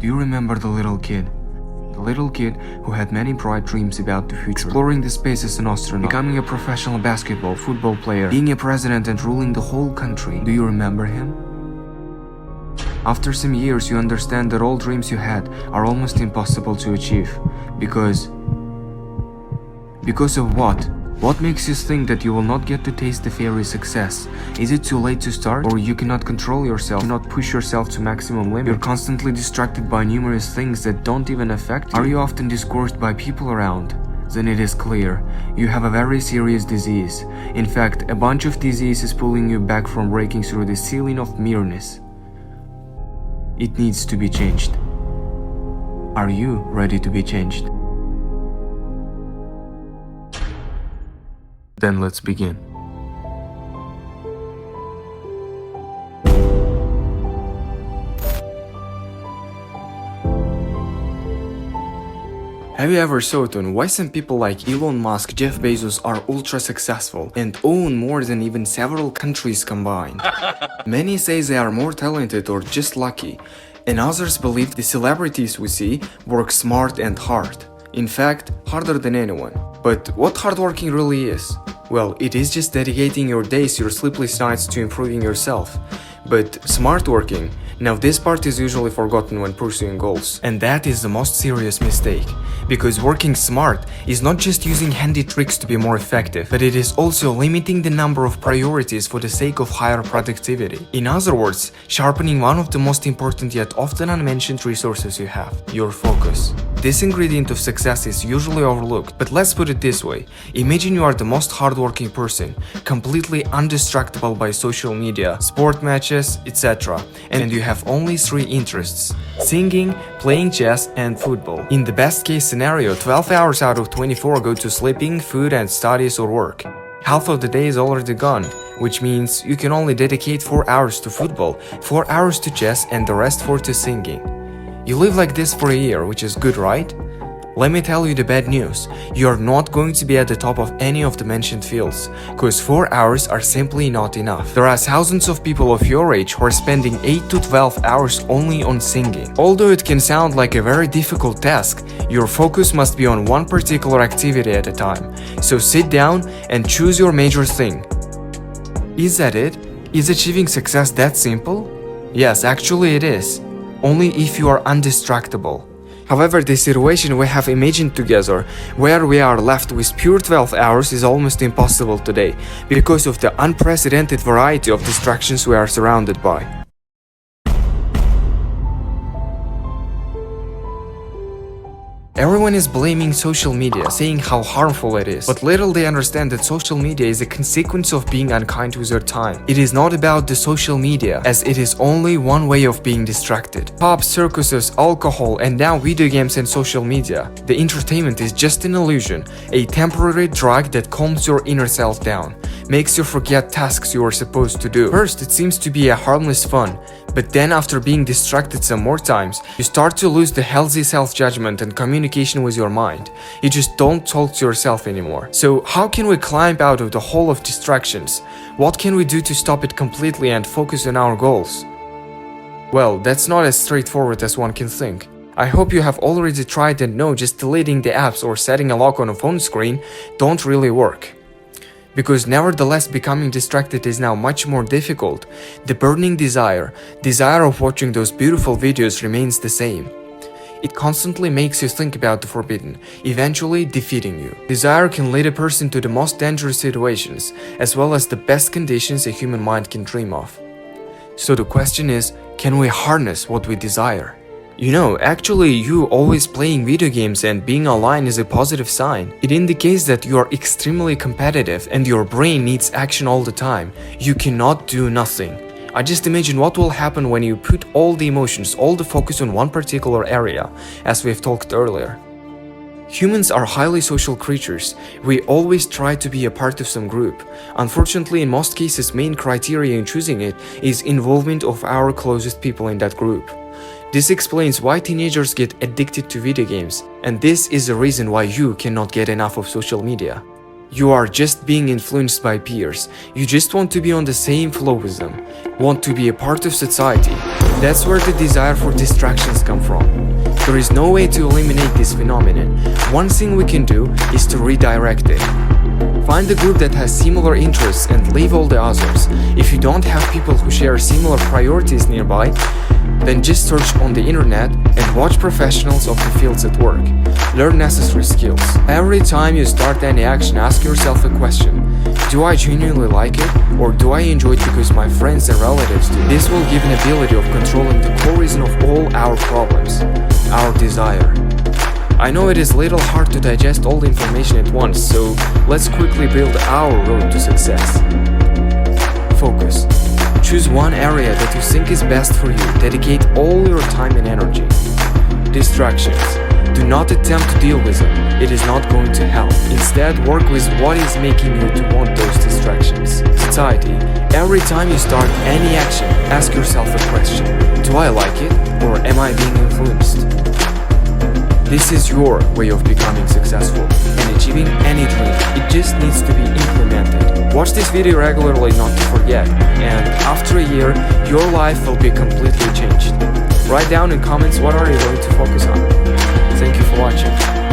Do you remember the little kid? The little kid who had many bright dreams about the future, exploring the space as an astronaut, becoming a professional football player, being a president and ruling the whole country. Do you remember him? After some years, you understand that all dreams you had are almost impossible to achieve. Because of what? What makes you think that you will not get to taste the fairy success? Is it too late to start? Or you cannot control yourself, cannot push yourself to maximum limit? You're constantly distracted by numerous things that don't even affect you? Are you often discouraged by people around? Then it is clear, you have a very serious disease. In fact, a bunch of disease is pulling you back from breaking through the ceiling of mereness. It needs to be changed. Are you ready to be changed? Then let's begin. Have you ever thought on why some people like Elon Musk, Jeff Bezos are ultra successful and own more than even several countries combined? Many say they are more talented or just lucky, and others believe the celebrities we see work smart and hard. In fact, harder than anyone. But what hardworking really is? Well, it is just dedicating your days, your sleepless nights to improving yourself. But smart working, now this part is usually forgotten when pursuing goals. And that is the most serious mistake. Because working smart is not just using handy tricks to be more effective, but it is also limiting the number of priorities for the sake of higher productivity. In other words, sharpening one of the most important yet often unmentioned resources you have, your focus. This ingredient of success is usually overlooked, but let's put it this way. Imagine you are the most hardworking person, completely undistractable by social media, sport matches, etc. And you have only 3 interests: singing, playing chess, and football. In the best case scenario, 12 hours out of 24 go to sleeping, food, and studies or work. Half of the day is already gone, which means you can only dedicate 4 hours to football, 4 hours to chess, and the rest 4 to singing. You live like this for a year, which is good, right? Let me tell you the bad news. You are not going to be at the top of any of the mentioned fields, cause 4 hours are simply not enough. There are thousands of people of your age who are spending 8 to 12 hours only on singing. Although it can sound like a very difficult task, your focus must be on one particular activity at a time. So sit down and choose your major thing. Is that it? Is achieving success that simple? Yes, actually it is. Only if you are undistractable. However, the situation we have imagined together, where we are left with pure 12 hours, is almost impossible today, because of the unprecedented variety of distractions we are surrounded by. Everyone is blaming social media, saying how harmful it is, but little they understand that social media is a consequence of being unkind with your time. It is not about the social media, as it is only one way of being distracted. Pubs, circuses, alcohol, and now video games and social media. The entertainment is just an illusion, a temporary drug that calms your inner self down, makes you forget tasks you are supposed to do. First, it seems to be a harmless fun, but then after being distracted some more times, you start to lose the healthy self-judgment and communication with your mind. You just don't talk to yourself anymore. So how can we climb out of the hole of distractions? What can we do to stop it completely and focus on our goals? Well, that's not as straightforward as one can think. I hope you have already tried and know just deleting the apps or setting a lock on a phone screen don't really work. Because nevertheless becoming distracted is now much more difficult. The burning desire of watching those beautiful videos remains the same. It constantly makes you think about the forbidden, eventually defeating you. Desire can lead a person to the most dangerous situations, as well as the best conditions a human mind can dream of. So the question is, can we harness what we desire? You know, actually you always playing video games and being online is a positive sign. It indicates that you are extremely competitive and your brain needs action all the time. You cannot do nothing. I just imagine what will happen when you put all the emotions, all the focus on one particular area, as we've talked earlier. Humans are highly social creatures. We always try to be a part of some group. Unfortunately, in most cases, main criteria in choosing it is involvement of our closest people in that group. This explains why teenagers get addicted to video games, and this is the reason why you cannot get enough of social media. You are just being influenced by peers. You just want to be on the same flow with them, want to be a part of society. That's where the desire for distractions come from. There is no way to eliminate this phenomenon. One thing we can do is to redirect it. Find a group that has similar interests and leave all the others. If you don't have people who share similar priorities nearby, then just search on the internet and watch professionals of the fields at work. Learn necessary skills. Every time you start any action, ask yourself a question. Do I genuinely like it, or do I enjoy it because my friends and relatives do? This will give an ability of controlling the core reason of all our problems, our desire. I know it is a little hard to digest all the information at once, so let's quickly build our road to success. Focus. Choose one area that you think is best for you. Dedicate all your time and energy. Distractions. Do not attempt to deal with them. It is not going to help. Instead, work with what is making you to want those distractions. Society. Every time you start any action, ask yourself a question. Do I like it, or am I being influenced? This is your way of becoming successful and achieving any dream. It just needs to be implemented. Watch this video regularly not to forget, and after a year, your life will be completely changed. Write down in comments what are you going to focus on. Thank you for watching.